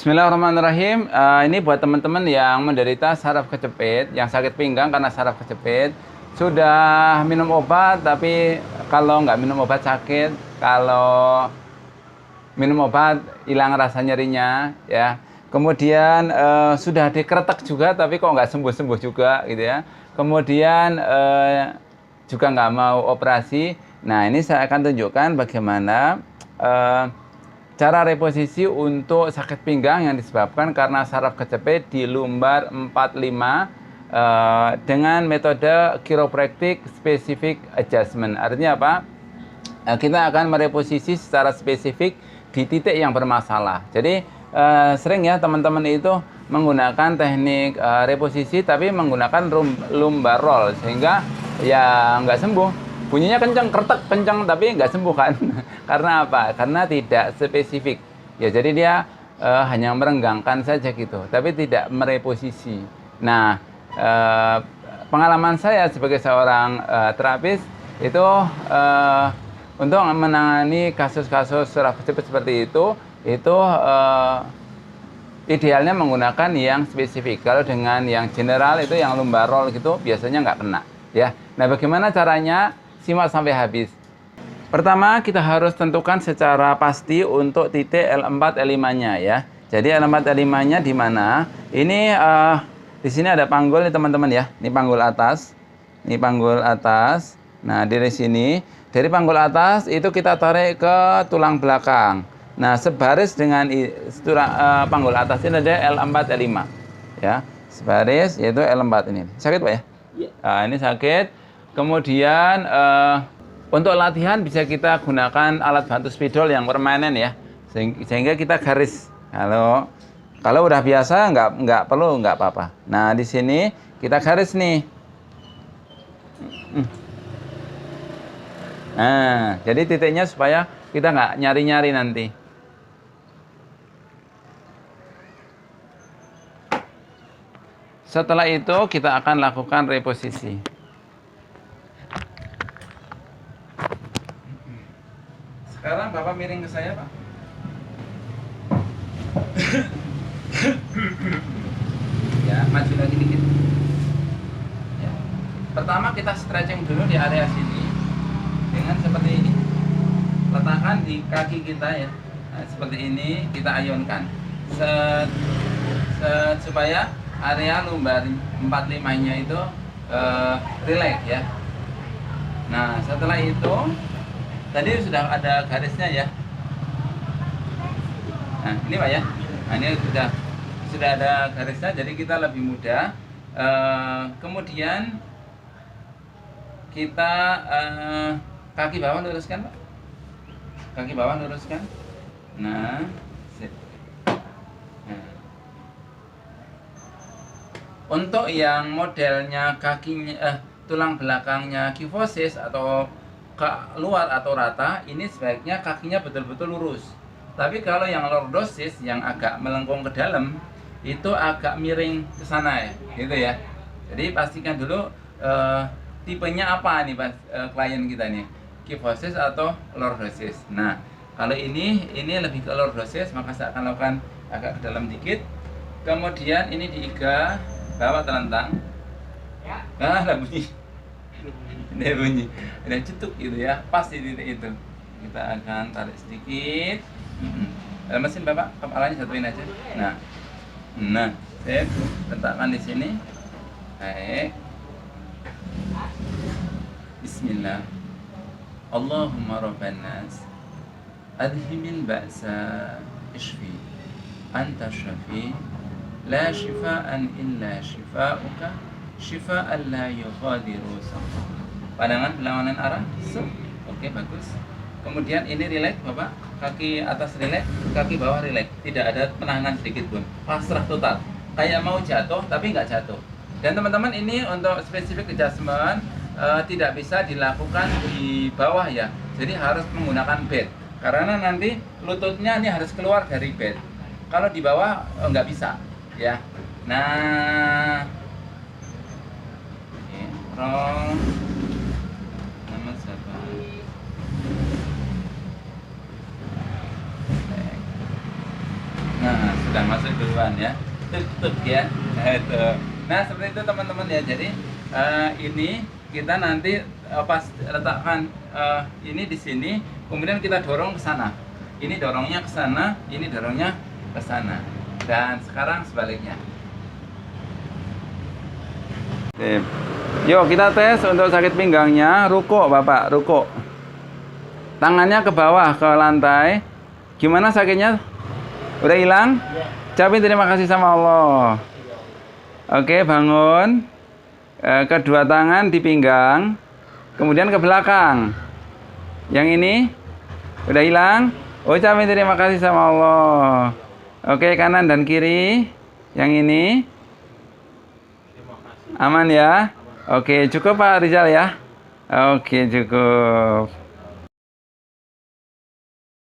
Bismillahirrahmanirrahim. Ini buat teman-teman yang menderita saraf kejepit, yang sakit pinggang karena saraf kejepit, sudah minum obat tapi kalau nggak minum obat sakit, kalau minum obat hilang rasa nyerinya, ya. Kemudian sudah dikretek juga tapi kok nggak sembuh-sembuh juga, gitu ya. Kemudian juga nggak mau operasi. Nah, ini saya akan tunjukkan bagaimana cara reposisi untuk sakit pinggang yang disebabkan karena saraf kejepit di lumbar 45 dengan metode chiropractic specific adjustment. Artinya apa? Kita akan mereposisi secara spesifik di titik yang bermasalah. Jadi sering ya teman-teman itu menggunakan teknik reposisi tapi menggunakan lumbar roll sehingga ya nggak sembuh. Bunyinya kencang, kretek kencang, tapi nggak sembuh kan? Karena apa? Karena tidak spesifik. Ya, jadi dia hanya merenggangkan saja gitu, tapi tidak mereposisi. Nah, pengalaman saya sebagai seorang terapis itu untuk menangani kasus-kasus saraf kejepit seperti itu idealnya menggunakan yang spesifik. Kalau dengan yang general itu yang lumbar roll gitu biasanya nggak kena. Ya. Nah, bagaimana caranya? Simak sampai habis. Pertama, kita harus tentukan secara pasti untuk titik L4 L5-nya ya. Jadi L4 L5-nya di mana? Ini di sini ada panggul nih teman-teman ya. Ini panggul atas. Ini panggul atas. Nah, dari sini, dari panggul atas itu kita tarik ke tulang belakang. Nah, sebaris dengan panggul atas ini ada L4 L5 ya. Sebaris yaitu L4 ini. Sakit Pak ya? Iya. Nah, ini sakit. Kemudian untuk latihan bisa kita gunakan alat bantu spidol yang permanen ya, sehingga kita garis. Kalau udah biasa nggak perlu, nggak apa-apa. Nah, di sini kita garis nih. Nah, jadi titiknya supaya kita nggak nyari-nyari nanti. Setelah itu kita akan lakukan reposisi. Sekarang Bapak miring ke saya, Pak. Ya, maju lagi dikit. Ya. Pertama kita stretching dulu di area sini dengan seperti ini. Letakkan di kaki kita ya. Nah, seperti ini kita ayunkan. Supaya area lumbar 45-nya itu rileks ya. Nah, setelah itu tadi sudah ada garisnya ya. Nah, ini Pak ya. Nah, ini sudah ada garisnya, jadi kita lebih mudah. Kemudian kita kaki bawah luruskan Pak. Kaki bawah luruskan. Nah, untuk yang modelnya kakinya tulang belakangnya kifosis atau keluar atau rata, ini sebaiknya kakinya betul-betul lurus. Tapi kalau yang lordosis yang agak melengkung ke dalam itu agak miring ke sana ya, gitu ya. Jadi pastikan dulu tipenya apa nih Pak, klien kita nih, kifosis atau lordosis. Nah, kalau ini lebih ke lordosis, maka saya akan lakukan agak ke dalam dikit. Kemudian ini diiga, bawa telentang. Nah, ada bunyi. Ini bunyi, ada cetuk gitu ya, pas di titik itu. Kita akan tarik sedikit. Mesin Bapak, kepalanya satuin aja. Nah, saya letakkan di sini. Baik. Bismillah. Allahumma rabban nas, adhibil ba'sa, ishfi, anta syafi, la shifaan illa shifauka, shifaan la yughadiru saqama. Pandangan berlawanan arah. Oke, bagus. Kemudian ini rileks Bapak, kaki atas rileks, kaki bawah rileks, tidak ada penahanan sedikit pun, pasrah total, kayak mau jatuh tapi nggak jatuh. Dan teman-teman, ini untuk spesifik adjustment tidak bisa dilakukan di bawah ya, jadi harus menggunakan bed, karena nanti lututnya ini harus keluar dari bed. Kalau di bawah nggak bisa ya. Nah, roll. Nah, sudah masuk duluan ya. Tuk ya. Nah, itu. Nah, seperti itu teman-teman ya. Jadi ini kita nanti pas letakkan ini di sini, kemudian kita dorong ke sana. Ini dorongnya ke sana, ini dorongnya ke sana. Dan sekarang sebaliknya. Sip. Yuk kita tes untuk sakit pinggangnya. Ruko Bapak, ruko. Tangannya ke bawah, ke lantai. Gimana sakitnya? Udah hilang? Ucapin terima kasih sama Allah. Oke, bangun. Kedua tangan di pinggang. Kemudian ke belakang. Yang ini? Udah hilang? Ucapin terima kasih sama Allah. Oke, kanan dan kiri. Yang ini? Aman ya? Oke, cukup Pak Rizal ya? Oke, cukup.